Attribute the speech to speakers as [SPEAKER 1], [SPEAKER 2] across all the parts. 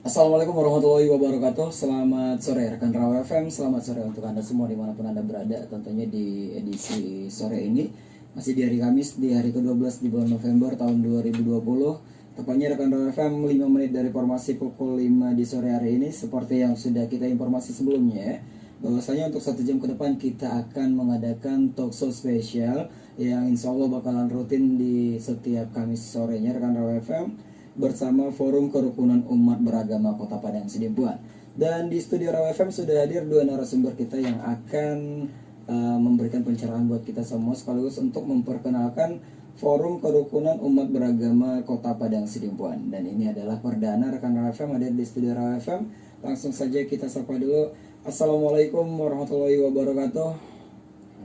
[SPEAKER 1] Assalamualaikum warahmatullahi wabarakatuh. Selamat sore rekan Rawa FM. Selamat sore untuk Anda semua dimanapun Anda berada. Tentunya di edisi sore ini masih di hari Kamis, di hari ke-12 di bulan November tahun 2020. Tepatnya rekan Rawa FM 5 menit dari formasi pukul 5 di sore hari ini. Seperti yang sudah kita informasi sebelumnya, bahwasanya untuk 1 jam ke depan kita akan mengadakan talkshow spesial yang insya Allah bakalan rutin di setiap Kamis sorenya rekan Rawa FM bersama Forum Kerukunan Umat Beragama Kota Padang Sidempuan. Dan di studio Rawa FM sudah hadir 2 narasumber kita yang akan memberikan pencerahan buat kita semua sekaligus untuk memperkenalkan Forum Kerukunan Umat Beragama Kota Padang Sidempuan. Dan ini adalah perdana rekan Rawa FM hadir di studio Rawa FM. Langsung saja kita sapa dulu. Assalamualaikum warahmatullahi wabarakatuh.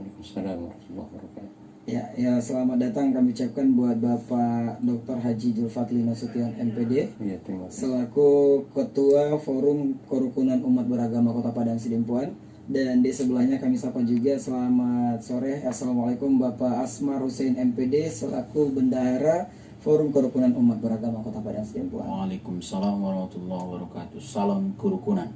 [SPEAKER 2] Waalaikumsalam warahmatullahi wabarakatuh.
[SPEAKER 1] Ya, selamat datang kami ucapkan buat Bapak Dr. Haji Julfatli Nasution MPD,
[SPEAKER 2] Iya, terima kasih.
[SPEAKER 1] selaku Ketua Forum Kerukunan Umat Beragama Kota Padang Sidempuan. Dan di sebelahnya kami sapa juga selamat sore. Assalamualaikum Bapak Asmar Hussein MPD, selaku Bendahara Forum Kerukunan Umat Beragama Kota Padang Sidempuan.
[SPEAKER 3] Waalaikumsalam warahmatullahi wabarakatuh. Salam kerukunan.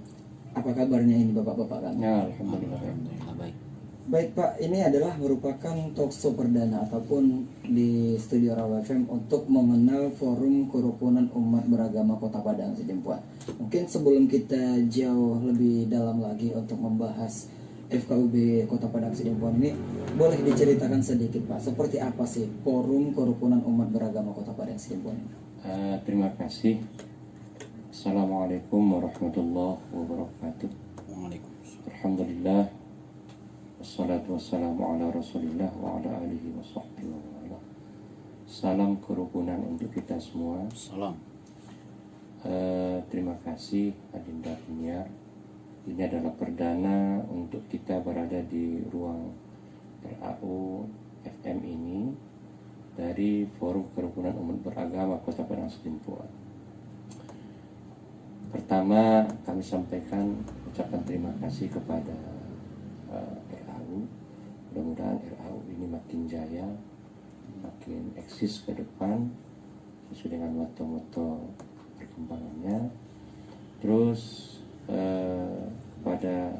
[SPEAKER 1] Apa kabarnya ini Bapak-bapak kami?
[SPEAKER 2] Ya, alhamdulillah.
[SPEAKER 3] Alhamdulillah baik.
[SPEAKER 1] Baik Pak, ini adalah merupakan talkshow perdana ataupun di studio Rawa FM untuk mengenal Forum Kerukunan Umat Beragama Kota Padang Sidempuan. Mungkin sebelum kita jauh lebih dalam lagi untuk membahas FKUB Kota Padang Sidempuan ini, boleh diceritakan sedikit Pak, seperti apa sih Forum Kerukunan Umat Beragama Kota Padang Sidempuan ini?
[SPEAKER 2] Terima kasih. Assalamualaikum warahmatullahi wabarakatuh.
[SPEAKER 3] Waalaikumsalam.
[SPEAKER 2] Alhamdulillah. Wassalatu wassalamu ala rasulillah wa ala alihi wa sahbihi wa ala. Salam kerukunan untuk kita semua.
[SPEAKER 3] Salam.
[SPEAKER 2] Terima kasih Adinda Penyiar. Ini adalah perdana untuk kita berada di ruang RAU FM ini dari Forum Kerukunan Umat Beragama Kota Padang Sidempuan. Pertama, kami sampaikan ucapan terima kasih kepada RAU. Mudah-mudahan RAU ini makin jaya, makin eksis ke depan sesuai dengan moto-moto perkembangannya. Terus pada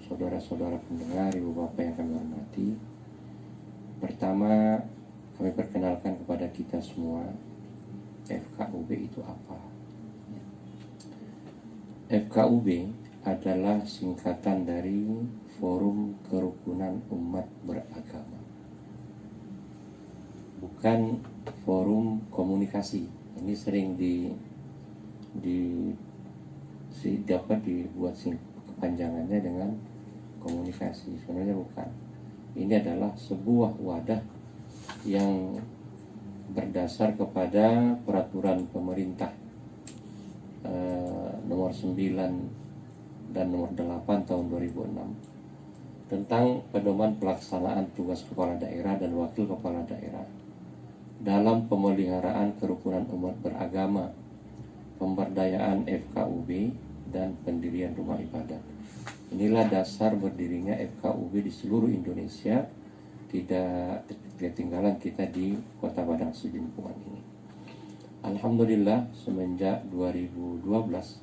[SPEAKER 2] saudara-saudara pendengar, ibu bapak yang kami hormati, pertama kami perkenalkan kepada kita semua FKUB itu apa. FKUB adalah singkatan dari Forum Kerukunan Umat Beragama, bukan forum komunikasi. Ini sering dapat dibuat kepanjangannya dengan komunikasi. Sebenarnya bukan. Ini adalah sebuah wadah yang berdasar kepada peraturan pemerintah nomor 9 dan nomor 8 tahun 2006 tentang pedoman pelaksanaan tugas kepala daerah dan wakil kepala daerah dalam pemeliharaan kerukunan umat beragama, pemberdayaan FKUB, dan pendirian rumah ibadah. Inilah dasar berdirinya FKUB di seluruh Indonesia, tidak ketinggalan kita di Kota Padang Sidempuan ini. Alhamdulillah, semenjak 2012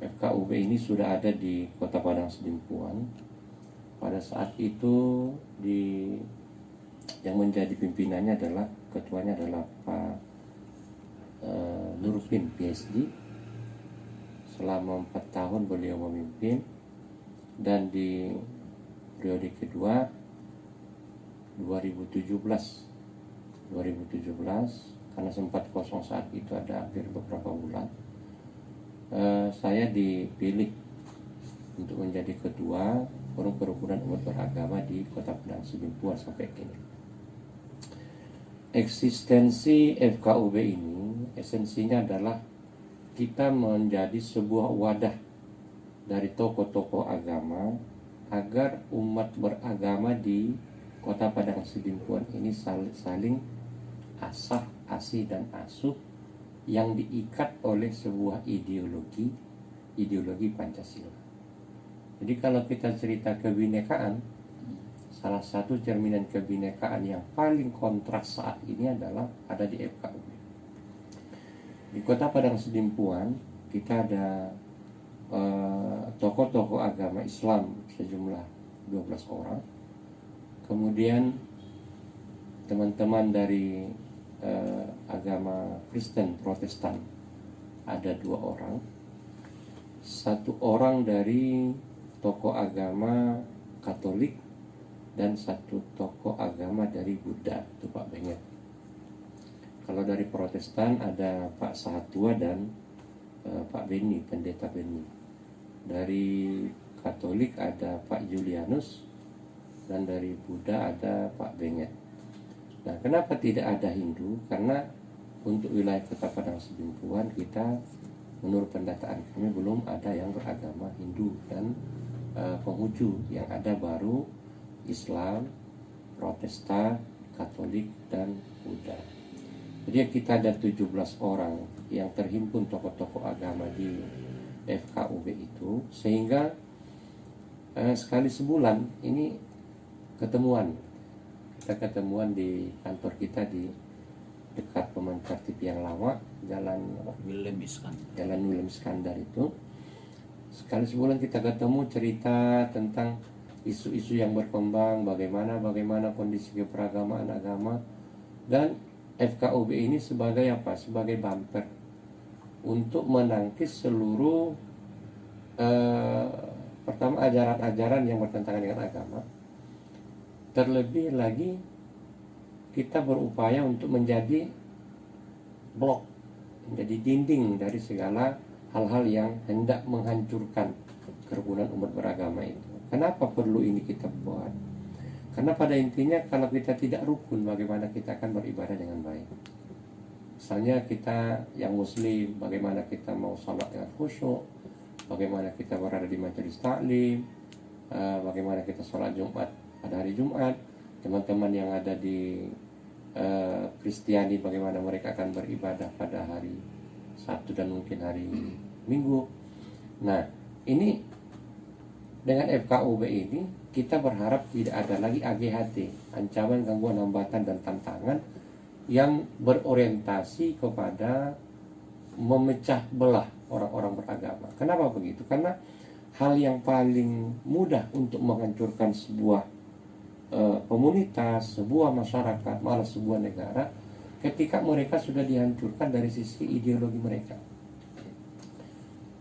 [SPEAKER 2] FKUB ini sudah ada di Kota Padang Sidempuan. Pada saat itu yang menjadi pimpinannya adalah, ketuanya adalah Pak Nurfin PhD. Selama 4 tahun beliau memimpin, dan di periode kedua 2017 karena sempat kosong saat itu, ada hampir beberapa bulan, saya dipilih untuk menjadi ketua Forum Kerukunan Umat Beragama di Kota Padang Sidempuan sampai kini. Eksistensi FKUB ini esensinya adalah kita menjadi sebuah wadah dari tokoh-tokoh agama agar umat beragama di Kota Padang Sidempuan ini saling asah, asih, dan asuh yang diikat oleh sebuah ideologi Pancasila. Jadi kalau kita cerita kebinekaan, salah satu cerminan kebinekaan yang paling kontras saat ini adalah ada di FKUB. Di Kota Padang Sidimpuan kita ada tokoh-tokoh agama Islam sejumlah 12 orang. Kemudian teman-teman dari agama Kristen Protestan ada 2 orang. 1 orang dari tokoh agama Katolik dan 1 tokoh agama dari Buddha, itu Pak Benget. Kalau dari Protestan ada Pak Sahatua dan Pak Beni, Pendeta Beni. Dari Katolik ada Pak Julianus dan dari Buddha ada Pak Benget. Nah, kenapa tidak ada Hindu? Karena untuk wilayah Kota Padang Sidimpuan kita menurut pendataan kami belum ada yang beragama Hindu dan Konghucu. Yang ada baru Islam, Protestan, Katolik, dan Buddha. Jadi kita ada 17 orang yang terhimpun tokoh-tokoh agama di FKUB itu, sehingga sekali sebulan ini ketemuan. Kita ketemuan di kantor kita di dekat Peman Kartip yang lama, Jalan
[SPEAKER 3] Willem Iskandar.
[SPEAKER 2] Jalan Willem Iskandar itu. Sekali sebulan kita ketemu, cerita tentang isu-isu yang berkembang, bagaimana kondisi keberagamaan agama. Dan FKUB ini sebagai apa? Sebagai bumper untuk menangkis seluruh pertama ajaran-ajaran yang bertentangan dengan agama. Terlebih lagi kita berupaya untuk menjadi blok, menjadi dinding dari segala hal-hal yang hendak menghancurkan kerukunan umat beragama itu. Kenapa perlu ini kita buat? Karena pada intinya kalau kita tidak rukun, bagaimana kita akan beribadah dengan baik? Misalnya kita yang muslim, bagaimana kita mau salat dengan khusyuk, bagaimana kita berada di majelis taklim, bagaimana kita salat Jumat pada hari Jumat, teman-teman yang ada di Kristiani bagaimana mereka akan beribadah pada hari Sabtu dan mungkin hari Minggu. Nah, ini dengan FKUB ini kita berharap tidak ada lagi AGHT, ancaman, gangguan, hambatan, dan tantangan yang berorientasi kepada memecah belah orang-orang beragama. Kenapa begitu? Karena hal yang paling mudah untuk menghancurkan sebuah komunitas, sebuah masyarakat, malah sebuah negara, ketika mereka sudah dihancurkan dari sisi ideologi mereka.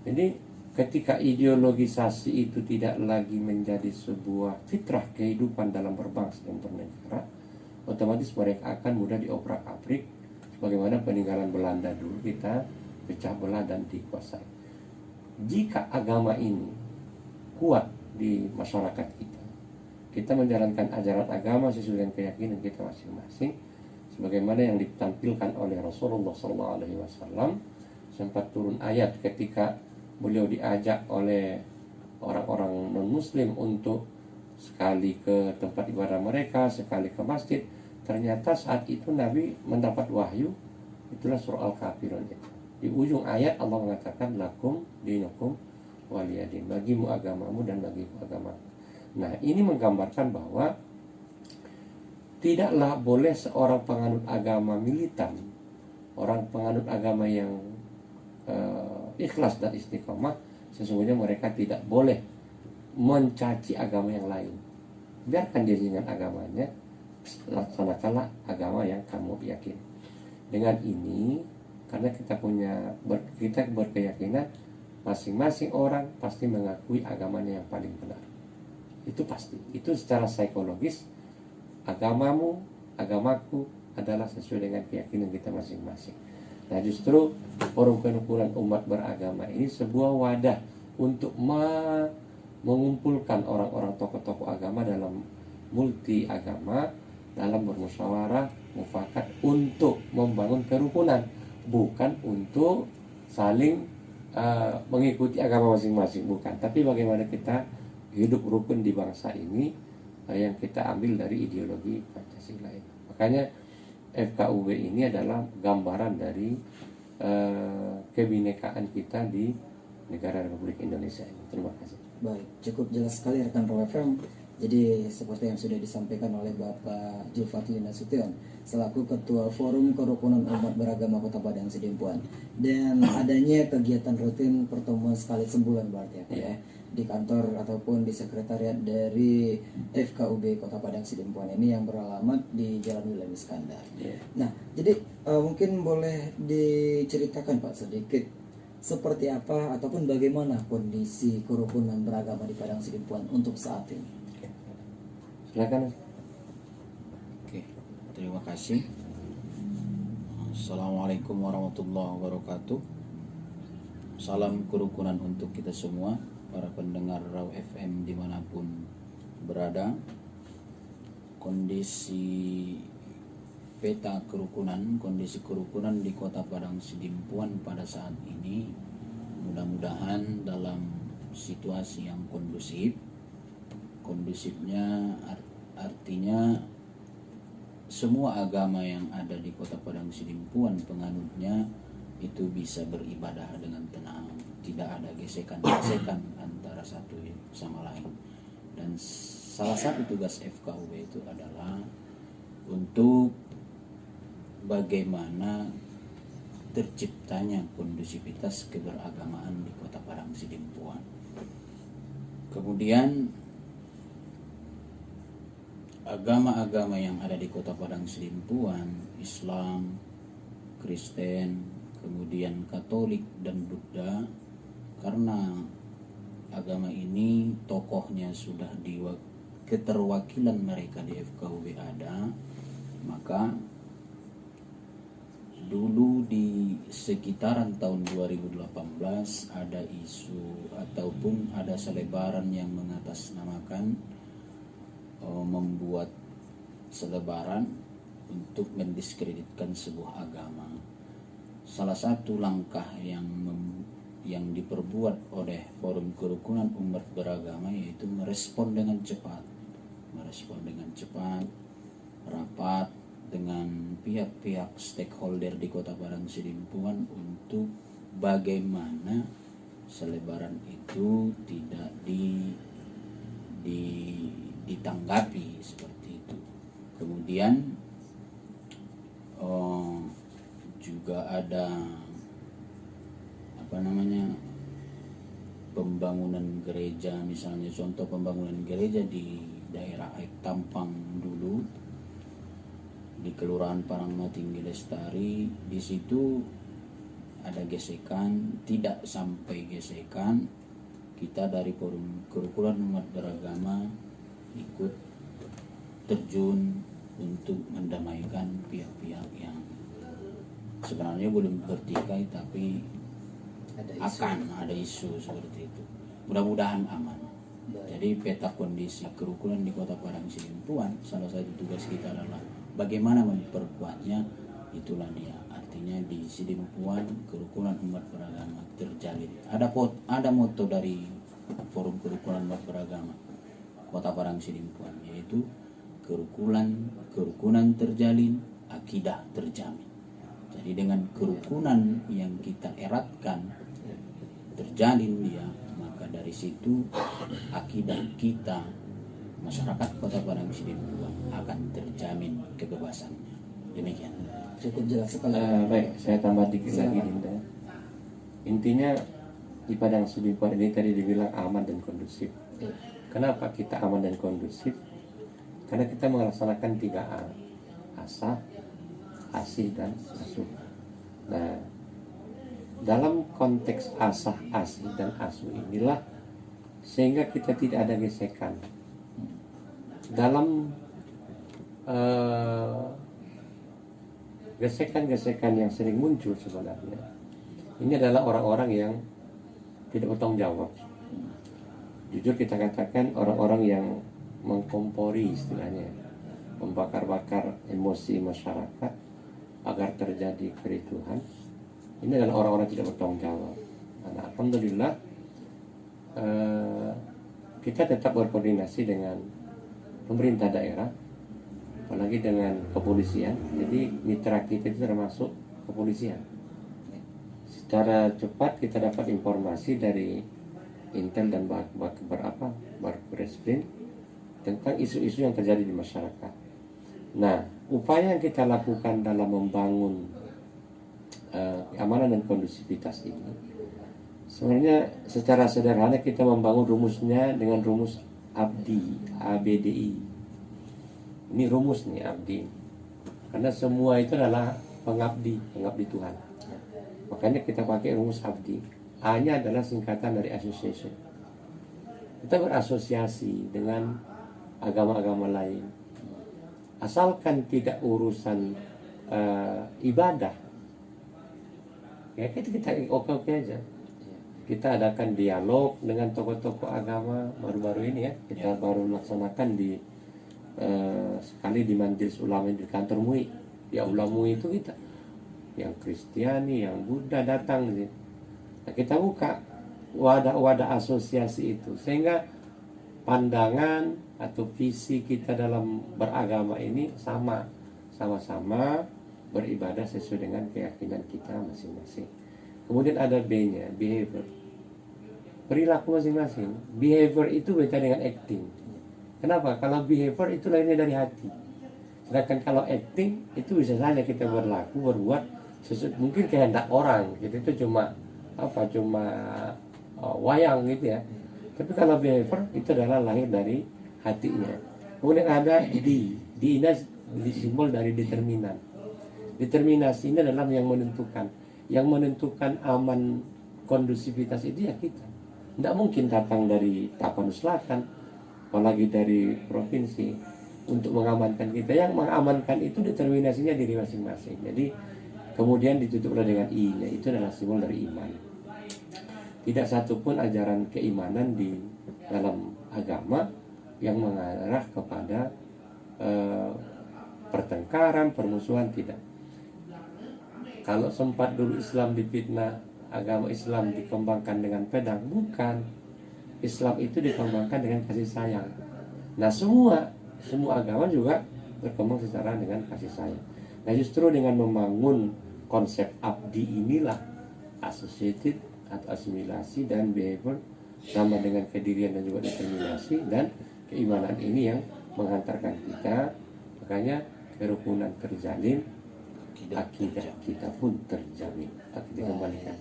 [SPEAKER 2] Jadi ketika ideologisasi itu tidak lagi menjadi sebuah fitrah kehidupan dalam berbangsa dan bernegara, otomatis mereka akan mudah diobrak-abrik. Sebagaimana peninggalan Belanda dulu, kita pecah belah dan dikuasai. Jika agama ini kuat di masyarakat kita menjalankan ajaran agama sesuai dengan keyakinan kita masing-masing, sebagaimana yang ditampilkan oleh Rasulullah SAW. Sempat turun ayat ketika beliau diajak oleh orang-orang non-muslim untuk sekali ke tempat ibadah mereka, sekali ke masjid. Ternyata saat itu Nabi mendapat wahyu, itulah surah Al-Kafirun itu. Di ujung ayat Allah mengatakan lakum dinukum waliyadin, bagimu agamamu dan bagiku agamaku. Nah, ini menggambarkan bahwa tidaklah boleh seorang penganut agama militan, orang penganut agama yang ikhlas dan istiqomah, sesungguhnya mereka tidak boleh mencaci agama yang lain. Biarkan dia dengan agamanya, laksanakanlah agama yang kamu yakin. Dengan ini, karena kita berkeyakinan masing-masing orang pasti mengakui agamanya yang paling benar. Itu pasti. Itu secara psikologis, agamamu, agamaku adalah sesuai dengan keyakinan kita masing-masing. Nah, justru forum kerukunan umat beragama ini sebuah wadah untuk mengumpulkan orang-orang tokoh-tokoh agama dalam multi agama, dalam bermusyawarah, mufakat untuk membangun kerukunan, bukan untuk saling mengikuti agama masing-masing, bukan. Tapi bagaimana kita hidup rukun di bangsa ini yang kita ambil dari ideologi Pancasila ini. Makanya FKUB ini adalah gambaran dari kebinekaan kita di negara Republik Indonesia ini. Terima kasih.
[SPEAKER 1] Baik, cukup jelas sekali rekan Raw FM. Jadi seperti yang sudah disampaikan oleh Bapak Zulfatli Nasution selaku Ketua Forum Kerukunan Umat Beragama Kota Padang Sidimpuan, dan adanya kegiatan rutin pertemuan sekali sebulan berarti ya, di kantor ataupun di sekretariat dari FKUB Kota Padang Sidimpuan ini yang beralamat di Jalan William Iskandar. Nah, jadi mungkin boleh diceritakan Pak sedikit seperti apa ataupun bagaimana kondisi kerukunan beragama di Padang Sidimpuan untuk saat ini.
[SPEAKER 2] Silakan.
[SPEAKER 3] Oke, terima kasih. Assalamualaikum warahmatullahi wabarakatuh. Salam kerukunan untuk kita semua, para pendengar Raw FM dimanapun berada. Kondisi peta kerukunan, kondisi kerukunan di Kota Padang Sidimpuan pada saat ini mudah-mudahan dalam situasi yang kondusif. Kondusifnya artinya semua agama yang ada di Kota Padang Sidimpuan penganutnya itu bisa beribadah dengan tenang, tidak ada gesekan-gesekan antara satu sama lain. Dan salah satu tugas FKUB itu adalah untuk bagaimana terciptanya kondusivitas keberagamaan di Kota Padang Sidimpuan. Kemudian agama-agama yang ada di Kota Padang Sidimpuan, Islam, Kristen, kemudian Katolik dan Buddha, karena agama ini tokohnya sudah keterwakilan mereka di FKUB ada, maka dulu di sekitaran tahun 2018 ada isu ataupun ada selebaran yang mengatasnamakan membuat selebaran untuk mendiskreditkan sebuah agama. Salah satu langkah yang diperbuat oleh Forum Kerukunan Umat Beragama yaitu merespon dengan cepat, rapat dengan pihak-pihak stakeholder di Kota Padang Sidimpuan untuk bagaimana selebaran itu tidak ditanggapi seperti itu. Kemudian juga ada pembangunan gereja, misalnya contoh pembangunan gereja di daerah Aik Tampang dulu di Kelurahan Parangma Tinggi Lestari. Di situ ada gesekan, tidak sampai gesekan, kita dari Forum Kerukunan Umat Beragama ikut terjun untuk mendamaikan pihak-pihak yang sebenarnya belum bertikai tapi akan ada isu seperti itu. Mudah-mudahan aman. Jadi peta kondisi kerukunan di Kota Padang Sidimpuan, salah satu tugas kita adalah bagaimana memperkuatnya. Itulah dia, artinya di Sidimpuan kerukunan umat beragama terjalin. Ada moto dari Forum Kerukunan Umat Beragama Kota Padang Sidimpuan, yaitu kerukunan terjalin, akidah terjamin. Jadi dengan kerukunan yang kita eratkan terjalin dia, maka dari situ akidah kita masyarakat Kota Padang Sidimpuan akan terjamin kebebasannya. Demikian.
[SPEAKER 1] Cukup jelas sekali.
[SPEAKER 2] Baik, saya tambah dikit lagi Dinda. Intinya di Padang Sidimpuan ini tadi dibilang aman dan kondusif. Kenapa kita aman dan kondusif? Karena kita melaksanakan 3A, asah, asih, dan asuh. Nah, dalam konteks asah, asih, dan asuh inilah sehingga kita tidak ada gesekan. Dalam gesekan-gesekan yang sering muncul sebenarnya, ini adalah orang-orang yang tidak bertanggung jawab. Jujur kita katakan orang-orang yang mengkompori istilahnya, membakar-bakar emosi masyarakat agar terjadi kericuhan. Ini adalah orang-orang tidak bertanggung jawab. Nah, alhamdulillah kita tetap berkoordinasi dengan pemerintah daerah, apalagi dengan kepolisian. Jadi mitra kita itu termasuk kepolisian. Secara cepat kita dapat informasi dari Intel dan Barreskrim tentang isu-isu yang terjadi di masyarakat. Nah, upaya yang kita lakukan dalam membangun keamanan dan kondusivitas ini, sebenarnya secara sederhana kita membangun rumusnya dengan rumus ABDI, ABDI. Ini rumus nih ABDI. Karena semua itu adalah pengabdi Tuhan. Makanya kita pakai rumus ABDI. A-nya adalah singkatan dari association. Kita berasosiasi dengan agama-agama lain. Asalkan tidak urusan ibadah, ya kita oke-oke aja. Kita adakan dialog dengan tokoh-tokoh agama baru-baru ini ya. Kita baru laksanakan di sekali di Majelis Ulama di kantor MUI. Di Aula MUI itu kita yang Kristiani, yang Buddha datang gitu. Nah, kita buka wadah-wadah asosiasi itu sehingga pandangan atau visi kita dalam beragama ini sama-sama beribadah sesuai dengan keyakinan kita masing-masing. Kemudian ada B-nya, behavior. Perilaku masing-masing. Behavior itu beda dengan acting. Kenapa? Kalau behavior itu lainnya dari hati. Sedangkan kalau acting itu bisa saja kita berbuat sesuai mungkin kehendak orang. Jadi itu cuma wayang gitu ya. Tapi kalau behavior itu adalah lahir dari hatinya. Kemudian ada D ini simbol dari determinan. Determinasi ini adalah yang menentukan aman kondusivitas itu ya kita. Tidak mungkin datang dari Tapanuli Selatan, apalagi dari provinsi untuk mengamankan kita. Yang mengamankan itu determinasinya diri masing-masing. Jadi kemudian ditutuplah dengan I-nya, itu adalah simbol dari iman. Tidak satupun ajaran keimanan di dalam agama yang mengarah kepada pertengkaran, permusuhan, tidak. Kalau sempat dulu Islam difitnah, agama Islam dikembangkan dengan pedang, bukan. Islam itu dikembangkan dengan kasih sayang. Nah, semua agama juga berkembang secara dengan kasih sayang. Nah, justru dengan membangun konsep abdi inilah associated atau asimilasi dan behavior sama dengan kedirian dan juga determinasi dan keimanan ini yang menghantarkan kita, makanya kerukunan terjalin, akidah kita pun terjamin. Kita kembalikan.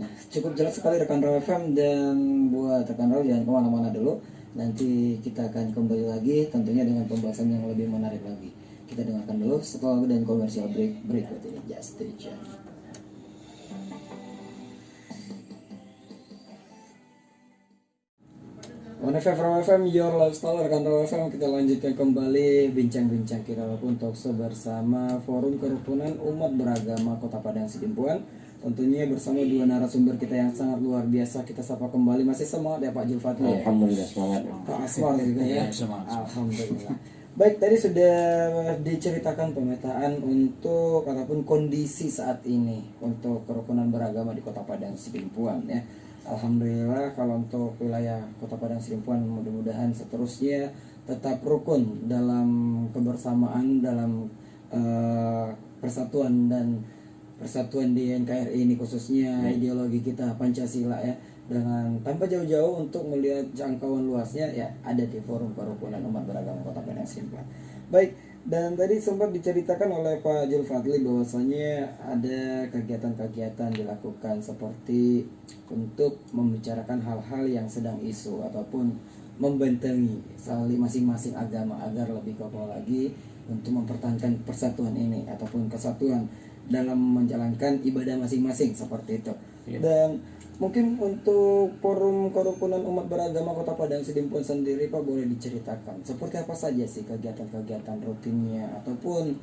[SPEAKER 1] Nah, cukup jelas sekali rekan Raw FM, dan buat rekan Raw jangan kemana-mana dulu. Nanti kita akan kembali lagi tentunya dengan pembahasan yang lebih menarik lagi. Kita dengarkan dulu setelah dan komersial break berikut ini. Just stay tune. On FM, your lifestyle, rekan Raw FM, kita lanjutkan kembali bincang-bincang kita untuk bersama Forum Kerukunan Umat Beragama Kota Padang Sidimpuan. Tentunya bersama dua narasumber kita yang sangat luar biasa. Kita sapa kembali, masih semangat ya Pak Julfatli ya?
[SPEAKER 2] Alhamdulillah semangat.
[SPEAKER 1] Pak Aswar juga ya?
[SPEAKER 3] Semangat.
[SPEAKER 1] Alhamdulillah. Baik, tadi sudah diceritakan pemetaan untuk ataupun kondisi saat ini untuk kerukunan beragama di Kota Padang Sidimpuan ya. Alhamdulillah kalau untuk wilayah Kota Padang Sidimpuan mudah-mudahan seterusnya tetap rukun dalam kebersamaan, dalam persatuan di NKRI ini, khususnya ideologi kita Pancasila ya, dengan tanpa jauh-jauh untuk melihat jangkauan luasnya ya ada di Forum Kerukunan Umat Beragama Kota Padang Sidimpuan. Baik, dan tadi sempat diceritakan oleh Pak Julfatli bahwasanya ada kegiatan-kegiatan dilakukan seperti untuk membicarakan hal-hal yang sedang isu ataupun membentengi saling masing-masing agama agar lebih kokoh lagi untuk mempertahankan persatuan ini ataupun kesatuan dalam menjalankan ibadah masing-masing seperti itu. Dan mungkin untuk Forum Kerukunan Umat Beragama Kota Padang Sidimpuan sendiri Pak, boleh diceritakan seperti apa saja sih kegiatan-kegiatan rutinnya ataupun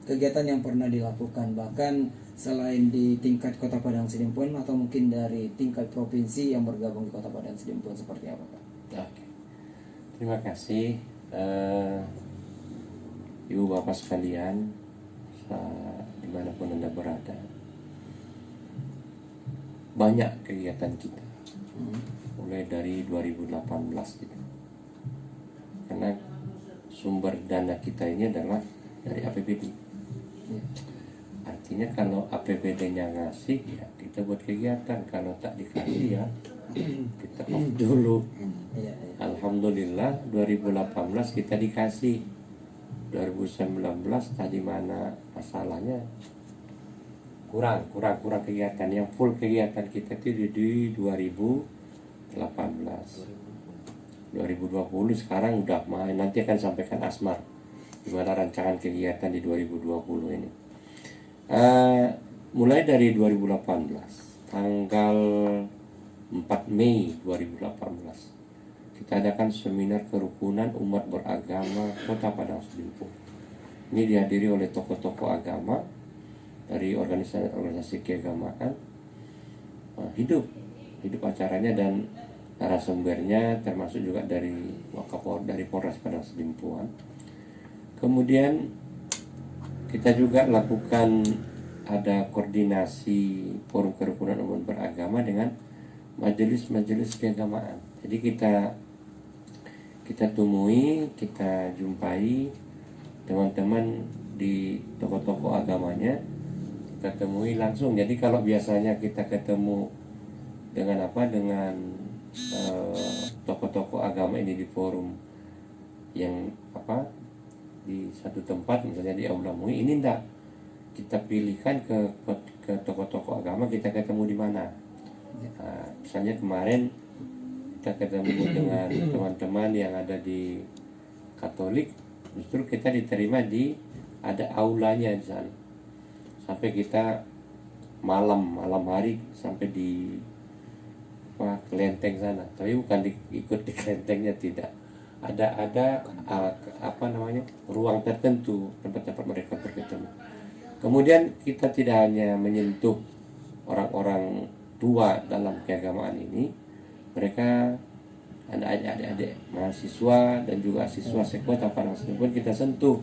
[SPEAKER 1] kegiatan yang pernah dilakukan, bahkan selain di tingkat Kota Padang Sidimpuan atau mungkin dari tingkat provinsi yang bergabung di Kota Padang Sidimpuan seperti apa Pak?
[SPEAKER 2] Oke. Terima kasih Ibu Bapak sekalian, dimanapun Anda berada. Banyak kegiatan kita mulai dari 2018 gitu. Karena sumber dana kita ini adalah dari APBD. Artinya kalau APBD-nya ngasih ya kita buat kegiatan, kalau tak dikasih ya kita off dulu.
[SPEAKER 1] Iya, iya.
[SPEAKER 2] Alhamdulillah 2018 kita dikasih. 2019 tadi mana masalahnya, kurang kegiatan. Yang full kegiatan kita itu di 2018. 2020 sekarang udah main, nanti akan sampaikan Asmar gimana rancangan kegiatan di 2020 ini. Mulai dari 2018 tanggal 4 Mei 2018 kita adakan seminar kerukunan umat beragama Kota Padang Sidimpuan. Ini dihadiri oleh tokoh-tokoh agama dari organisasi keagamaan. Hidup acaranya, dan narasumbernya termasuk juga dari dari Polres Padang Sidimpuan. Kemudian kita juga lakukan ada koordinasi forum kerukunan umat beragama dengan majelis-majelis keagamaan. Jadi kita temui, kita jumpai teman-teman di tokoh-tokoh agamanya, kita temui langsung. Jadi kalau biasanya kita ketemu dengan tokoh-tokoh agama ini di forum yang di satu tempat, misalnya di Aula MUI, ini enggak, kita pilihkan ke tokoh-tokoh agama, kita ketemu di mana. Misalnya kemarin kita ketemu dengan teman-teman yang ada di Katolik, justru kita diterima ada aulanya di sana, sampai kita malam hari sampai di kelenteng sana, tapi bukan ikut di kelentengnya, tidak, ada ruang tertentu tempat-tempat mereka berketemu. Kemudian kita tidak hanya menyentuh orang-orang tua dalam keagamaan ini, mereka adik-adik mahasiswa dan juga siswa sekota Padang Sidimpuan kita sentuh.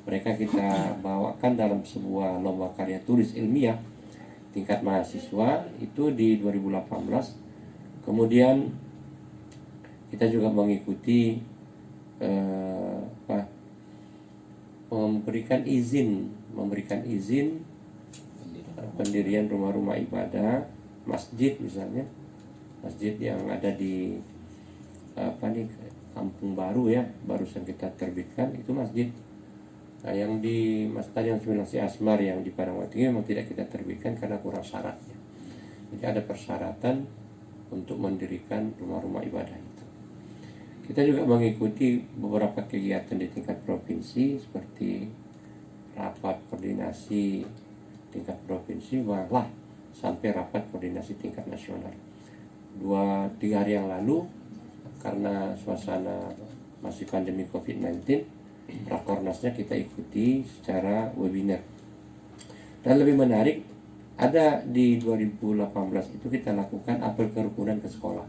[SPEAKER 2] Mereka kita bawakan dalam sebuah lomba karya tulis ilmiah tingkat mahasiswa itu di 2018. Kemudian kita juga mengikuti memberikan izin pendirian rumah-rumah ibadah, masjid misalnya, masjid yang ada di Kampung Baru ya, barusan kita terbitkan itu masjid. Nah, yang di Masjid yang Similasi Asmar yang di Padangwatinggi memang tidak kita terbitkan karena kurang syaratnya. Jadi ada persyaratan untuk mendirikan rumah-rumah ibadah itu. Kita juga mengikuti beberapa kegiatan di tingkat provinsi seperti rapat koordinasi tingkat provinsi, malah sampai rapat koordinasi tingkat nasional. 2-3 hari yang lalu, karena suasana masih pandemi COVID-19, Rakornasnya kita ikuti secara webinar. Dan lebih menarik, ada di 2018 itu kita lakukan apel kerukunan ke sekolah.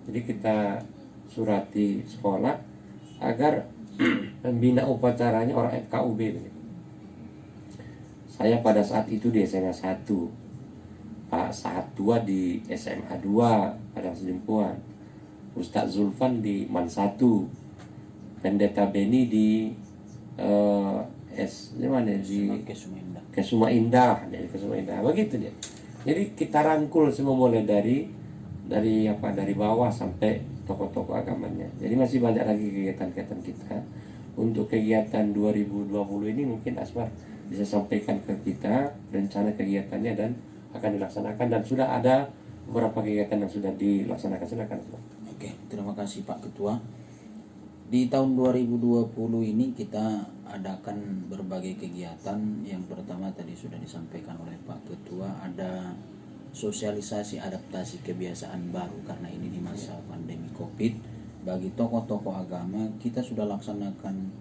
[SPEAKER 2] Jadi kita surati sekolah agar membina upacaranya orang FKUB. Saya pada saat itu di SMA 1, Pak Sahat 2 di SMA 2 Padang Sidimpuan, Ustadz Zulfan di MAN 1, Pendeta Beni di Kesuma Indah, begitu dia. Jadi kita rangkul semua mulai dari bawah sampai tokoh-tokoh agamanya. Jadi masih banyak lagi kegiatan-kegiatan kita. Untuk kegiatan 2020 ini mungkin Asmar bisa sampaikan ke kita rencana kegiatannya dan akan dilaksanakan, dan sudah ada beberapa kegiatan yang sudah dilaksanakan. Silakan.
[SPEAKER 3] Oke, terima kasih Pak Ketua. Di tahun 2020 ini kita adakan berbagai kegiatan. Yang pertama tadi sudah disampaikan oleh Pak Ketua, ada sosialisasi adaptasi kebiasaan baru karena ini di masa pandemi Covid. Bagi tokoh-tokoh agama kita sudah laksanakan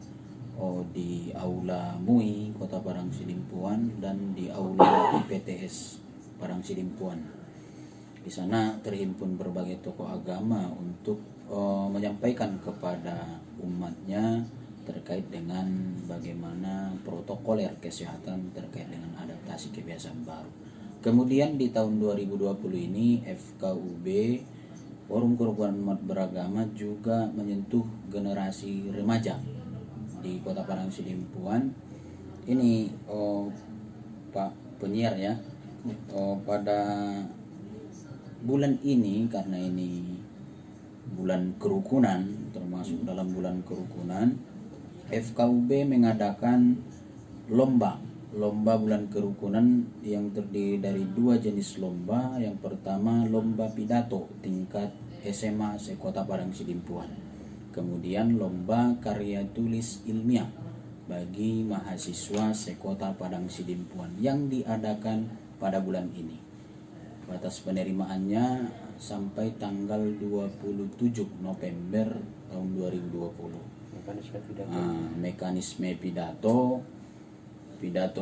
[SPEAKER 3] di Aula MUI Kota Padang Sidimpuan dan di Aula IPTS Padang Sidimpuan. Di sana terhimpun berbagai tokoh agama untuk menyampaikan kepada umatnya terkait dengan bagaimana protokoler kesehatan terkait dengan adaptasi kebiasaan baru. Kemudian di tahun 2020 ini FKUB Forum Kerukunan Umat Beragama juga menyentuh generasi remaja di Kota Padang Sidimpuan. Ini Pak Penyiar ya, pada bulan ini, karena ini bulan kerukunan, termasuk dalam bulan kerukunan, FKUB mengadakan lomba bulan kerukunan yang terdiri dari 2 jenis lomba. Yang pertama lomba pidato tingkat SMA Sekota Padang Sidimpuan, kemudian lomba karya tulis ilmiah bagi mahasiswa Sekota Padang Sidimpuan yang diadakan pada bulan ini. Batas penerimaannya sampai tanggal 27 November tahun 2020. Mekanisme pidato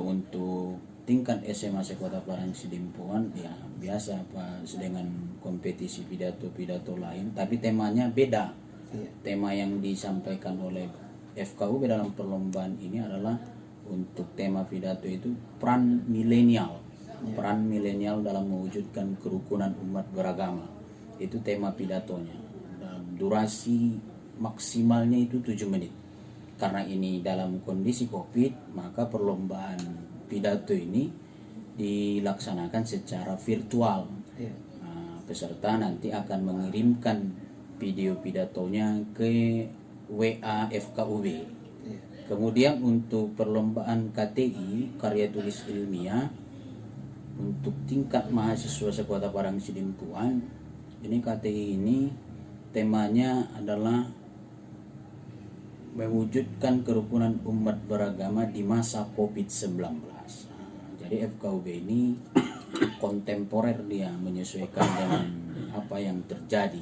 [SPEAKER 3] untuk tingkat SMA Sekota Padang Sidimpuan ya biasa Pak, dengan kompetisi pidato lain, tapi temanya beda. Tema yang disampaikan oleh FKUB dalam perlombaan ini adalah untuk tema pidato itu peran milenial dalam mewujudkan kerukunan umat beragama. Itu tema pidatonya. Dan durasi maksimalnya itu 7 menit. Karena ini dalam kondisi Covid, maka perlombaan pidato ini dilaksanakan secara virtual. Peserta nanti akan mengirimkan video pidatonya ke WA FKUB. Kemudian untuk perlombaan KTI, karya tulis ilmiah, untuk tingkat mahasiswa Sekota Padang Sidimpuan, ini KTI ini temanya adalah mewujudkan kerukunan umat beragama di masa COVID-19. Jadi FKUB ini kontemporer, dia menyesuaikan dengan apa yang terjadi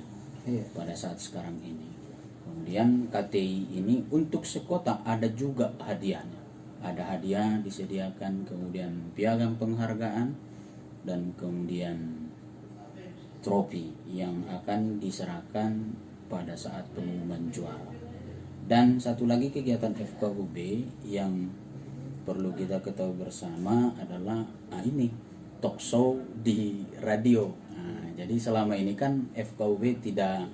[SPEAKER 3] pada saat sekarang ini. Kemudian KTI ini untuk sekota ada juga hadiahnya. Ada hadiah disediakan, kemudian piagam penghargaan, dan kemudian trofi yang akan diserahkan pada saat pengumuman juara. Dan satu lagi kegiatan FKUB yang perlu kita ketahui bersama adalah ini talk show di radio. Jadi selama ini kan FKUB tidak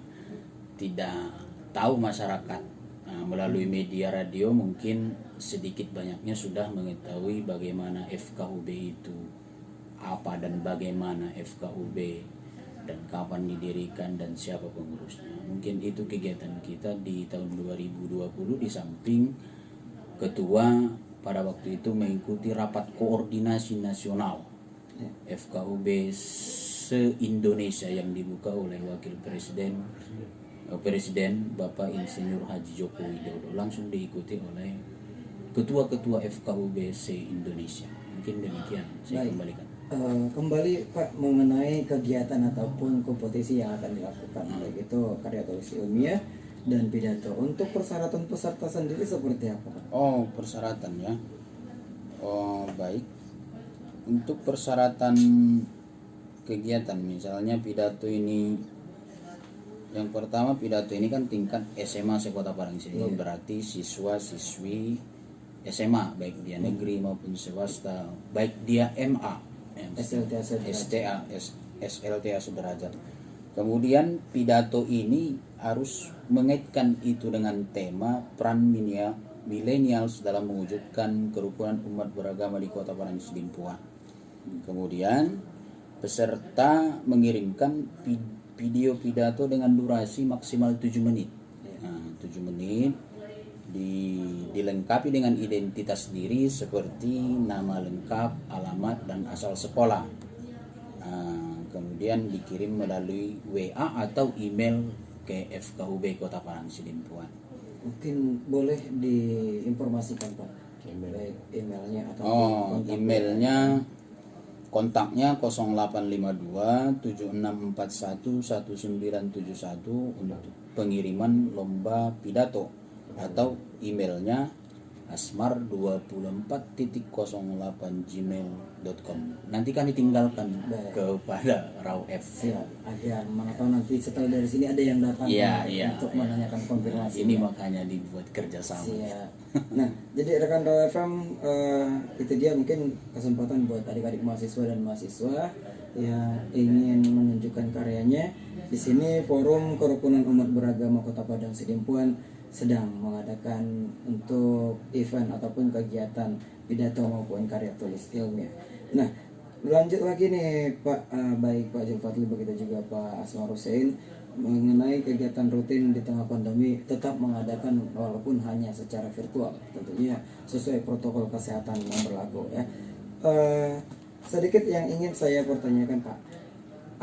[SPEAKER 3] tahu masyarakat. Melalui media radio mungkin sedikit banyaknya sudah mengetahui bagaimana FKUB itu apa dan bagaimana FKUB dan kapan didirikan dan siapa pengurusnya. Mungkin itu kegiatan kita di tahun 2020, di samping ketua pada waktu itu mengikuti rapat koordinasi nasional FKUB se-Indonesia yang dibuka oleh Wakil Presiden Bapak Insinyur Haji Joko Widodo, langsung diikuti oleh ketua-ketua FKUB se-Indonesia. Mungkin demikian, saya kembalikan.
[SPEAKER 1] Kembali Pak mengenai kegiatan ataupun kompetisi yang akan dilakukan, baik itu karya tulis ilmiah dan pidato. Untuk persyaratan peserta sendiri seperti apa Pak?
[SPEAKER 3] Persyaratan ya. Baik. Untuk persyaratan kegiatan, misalnya pidato ini, yang pertama pidato ini kan tingkat SMA Sekota Padang Sidimpuan, berarti siswa-siswi SMA baik dia negeri maupun swasta, baik dia MA, SLTA sederajat. Kemudian pidato ini harus mengaitkan itu dengan tema peran milenials dalam mewujudkan kerukunan umat beragama di Kota Padang Sidimpuan. Kemudian peserta mengirimkan video pidato dengan durasi maksimal 7 menit. 7 menit dilengkapi dengan identitas diri seperti nama lengkap, alamat, dan asal sekolah. Kemudian dikirim melalui WA atau email ke FKUB Kota Padang Sidimpuan.
[SPEAKER 1] Mungkin boleh diinformasikan Pak, baik emailnya atau
[SPEAKER 3] emailnya, kontaknya 0852 7641 1971 untuk pengiriman lomba pidato, atau emailnya asmar24.08@gmail.com. Nanti kami tinggalkan kepada Raw F.
[SPEAKER 1] Agar mana tahu nanti setelah dari sini ada yang datang untuk menanyakan konfirmasi.
[SPEAKER 3] Ini makanya dibuat kerjasama.
[SPEAKER 1] Nah, jadi rekan Raw FM, itu dia mungkin kesempatan buat adik-adik mahasiswa dan mahasiswa yang ingin menunjukkan karyanya. Di sini Forum Kerukunan Umat Beragama Kota Padang Sidimpuan sedang mengadakan untuk event ataupun kegiatan pidato maupun karya tulis ilmiah. Nah, Lanjut lagi nih Pak, baik Pak Zulfatli begitu juga Pak Asmar Hussein, mengenai kegiatan rutin di tengah pandemi tetap mengadakan walaupun hanya secara virtual, tentunya sesuai protokol kesehatan yang berlaku ya. Sedikit yang ingin saya pertanyakan Pak,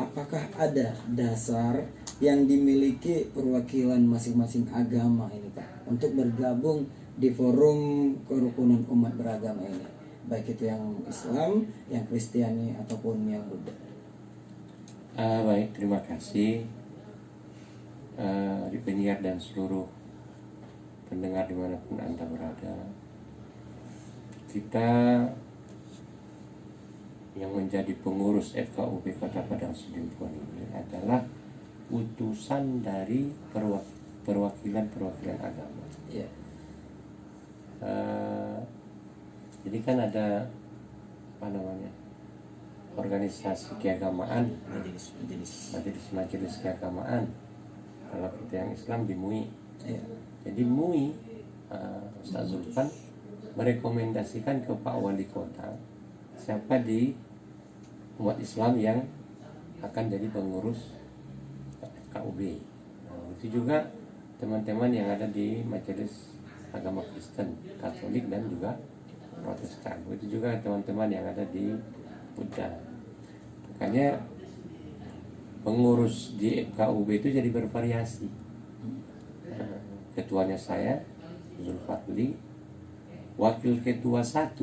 [SPEAKER 1] apakah ada dasar yang dimiliki perwakilan masing-masing agama ini Pak untuk bergabung di forum kerukunan umat beragama ini, baik itu yang Islam, yang Kristiani ataupun yang Buddha?
[SPEAKER 2] Baik, terima kasih di penyiar dan seluruh pendengar dimanapun Anda berada. Kita yang menjadi pengurus FKUP Kota Padang Sidimpuan ini adalah utusan dari perwakilan agama.
[SPEAKER 1] Iya.
[SPEAKER 2] Jadi kan ada organisasi keagamaan, majelis keagamaan. Kalau kita yang Islam di MUI.
[SPEAKER 1] Iya.
[SPEAKER 2] Jadi MUI, Ustaz Zulfan merekomendasikan ke Pak Wali Kota siapa di umat Islam yang akan jadi pengurus KUB. Itu juga teman-teman yang ada di majelis agama Kristen, Katolik dan juga Protestan. Itu juga teman-teman yang ada di Buddha. Makanya pengurus di KUB itu jadi bervariasi. Ketuanya saya, Zulfatli. Wakil ketua 1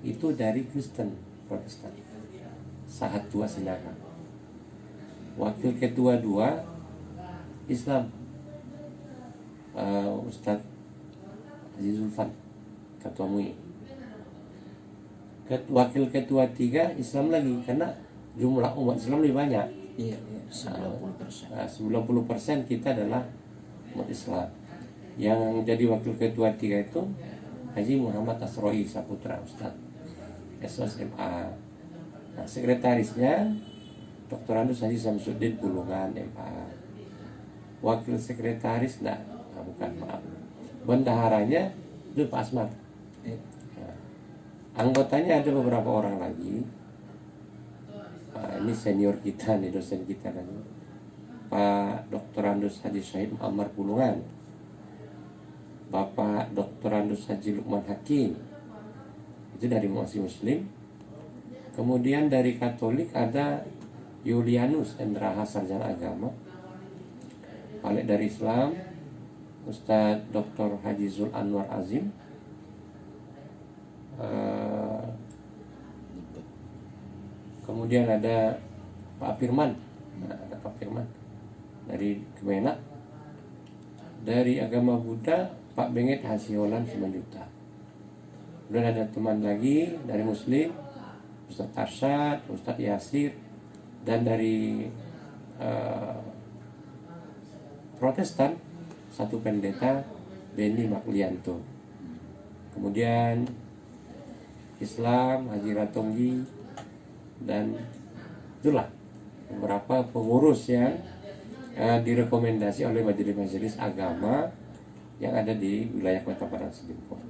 [SPEAKER 2] itu dari Kristen Protestan, Sahat Tua Sindaka. Wakil ketua 2 Islam, Ustadz Haji Zulfan, Ketua MUI. Wakil ketua 3 Islam lagi, karena jumlah umat Islam lebih banyak.
[SPEAKER 1] Iya.
[SPEAKER 2] 90% kita adalah umat Islam. Yang jadi wakil ketua 3 itu Haji Muhammad Asroi Saputra, Ustadz SOSMA. Nah, sekretarisnya Dr. Andus Haji Samsuddin Pulungan MA. Wakil sekretaris maaf. Bendaharanya itu Pak Asmar. Nah, anggotanya ada beberapa orang lagi. Ini senior kita nih, dosen kita lagi, Pak Dr. Andus Haji Syahid Muhammad Pulungan, Bapak Dr. Andus Haji Lukman Hakim, itu dari Muslim. Kemudian dari Katolik ada Yulianus Endraha Sarjana Agama. Balik dari Islam Ustadz Dr. Haji Zul Anwar Azim. Kemudian ada Pak Firman. Ada Pak Firman dari Kemenak. Dari agama Buddha Pak Benget Hasiolan Simanjuta. Kemudian ada teman lagi dari Muslim, Ustadz Arsyad, Ustadz Yasir. Dan dari Protestan satu pendeta Beni Maklianto. Kemudian Islam Haji Ratonggi, dan itulah beberapa pengurus yang direkomendasi oleh majelis-majelis agama yang ada di wilayah Kota Padang Sidimpuan.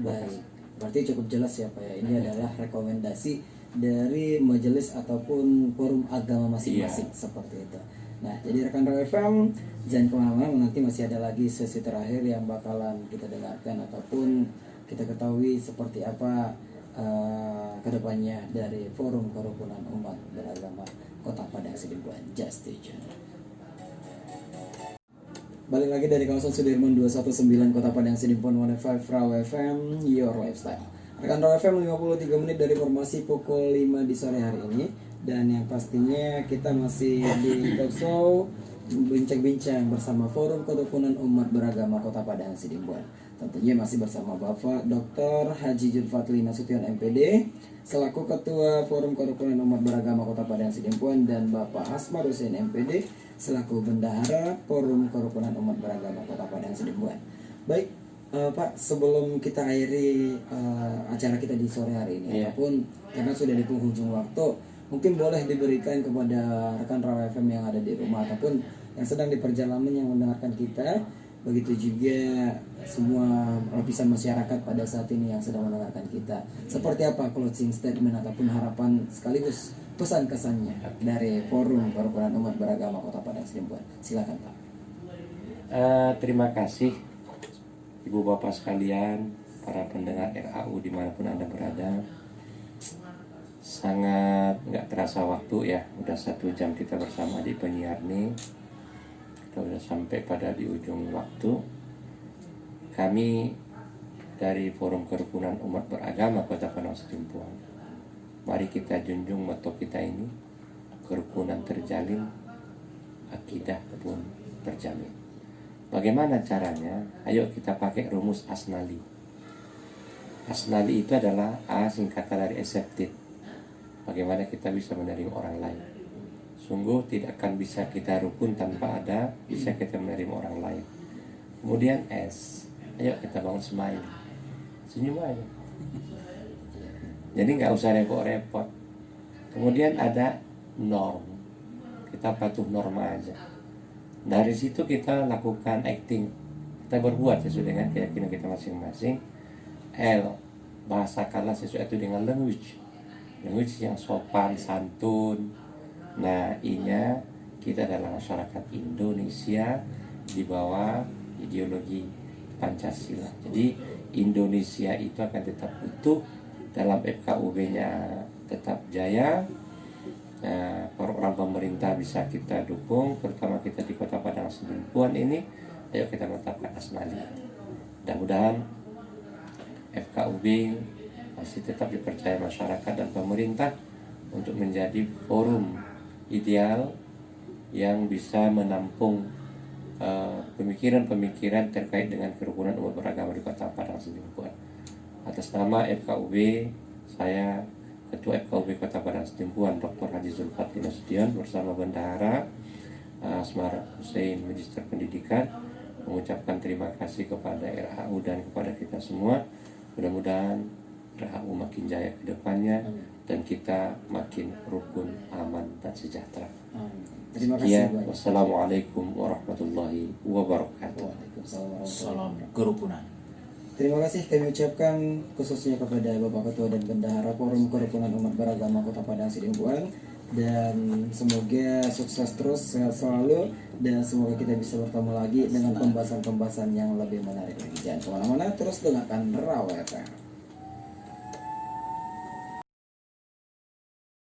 [SPEAKER 1] Baik, berarti cukup jelas ya Pak ya. Ini adalah rekomendasi dari majelis ataupun forum agama masing-masing, seperti itu. Nah, jadi rekan Raw FM jangan kemana-mana, nanti masih ada lagi sesi terakhir yang bakalan kita dengarkan ataupun kita ketahui seperti apa kedepannya dari forum kerukunan umat beragama Kota Padang Sidimpuan. Just stay tune. Balik lagi dari kawasan Sudirman 219 Kota Padang Sidimpuan 105 Raw FM, your lifestyle. Rekan Raw FM 53 menit dari formasi pukul 5 di sore hari ini. Dan yang pastinya kita masih di talk show bincang-bincang bersama Forum Kerukunan Umat Beragama Kota Padang Sidimpuan. Tentunya masih bersama Bapak Dr. Haji Zulfatli Nasution MPD selaku Ketua Forum Kerukunan Umat Beragama Kota Padang Sidimpuan, dan Bapak Asmar Hussein MPD selaku Bendahara Forum Kerukunan Umat Beragama Kota Padang Sidimpuan. Baik, Pak, sebelum kita akhiri acara kita di sore hari ini, ataupun karena sudah di penghujung waktu, mungkin boleh diberikan kepada rekan Raw FM yang ada di rumah ataupun yang sedang di perjalanan yang mendengarkan kita, begitu juga semua lapisan masyarakat pada saat ini yang sedang mendengarkan kita. Seperti apa closing statement ataupun harapan sekaligus pesan kesannya dari Forum Kerukunan Umat Beragama Kota Padang Sidempuan? Silakan Pak.
[SPEAKER 2] Terima kasih Ibu Bapak sekalian, para pendengar RHU dimanapun Anda berada. Sangat nggak terasa waktu ya, udah 1 jam kita bersama di penyiar nih. Kita udah sampai pada di ujung waktu. Kami dari Forum Kerukunan Umat Beragama Kota Padang Sidempuan, mari kita junjung motto kita ini, kerukunan terjalin, akidah pun terjamin. Bagaimana caranya? Ayo kita pakai rumus Asnali. Asnali itu adalah A singkatan dari accepted. Bagaimana kita bisa menerima orang lain. Sungguh tidak akan bisa kita rukun tanpa ada bisa kita menerima orang lain. Kemudian S, ayo kita bangun smile, senyum aja. Jadi nggak usah repot-repot. Kemudian ada norm, kita patuh norma aja. Dari situ kita lakukan acting, kita berbuat sesuai dengan keyakinan kita masing-masing. L, bahasakanlah sesuatu dengan language yang sopan, santun. Nah, I-nya kita adalah masyarakat Indonesia di bawah ideologi Pancasila. Jadi Indonesia itu akan tetap utuh, dalam FKUB-nya tetap jaya. Program pemerintah bisa kita dukung, terutama kita di Kota Padang Sidempuan ini. Ayo kita mantapkan Asnali. Mudah-mudahan FKUB masih tetap dipercaya masyarakat dan pemerintah untuk menjadi forum ideal yang bisa menampung pemikiran-pemikiran terkait dengan kerukunan umat beragama di Kota Padang Sidempuan. Atas nama FKUB, saya Ketua FKUB Kota Padang Sidempuan Dr. Haji Zulfat Nasution bersama Bendahara Asmar Hussein Magister Pendidikan mengucapkan terima kasih kepada RHU dan kepada kita semua. Mudah-mudahan RHU makin jaya ke depannya dan kita makin rukun, aman, dan sejahtera.
[SPEAKER 1] Terima kasih.
[SPEAKER 2] Wassalamualaikum warahmatullahi wabarakatuh.
[SPEAKER 3] Salam kerukunan.
[SPEAKER 1] Terima kasih kami ucapkan khususnya kepada Bapak Ketua dan Bendahara Forum Kerukunan Umat Beragama Kota Padang Sidempuan, dan semoga sukses terus, sehat selalu, dan semoga kita bisa bertemu lagi dengan pembahasan-pembahasan yang lebih menarik lagi. Jangan kemana-mana, terus dengarkan Rawa FM.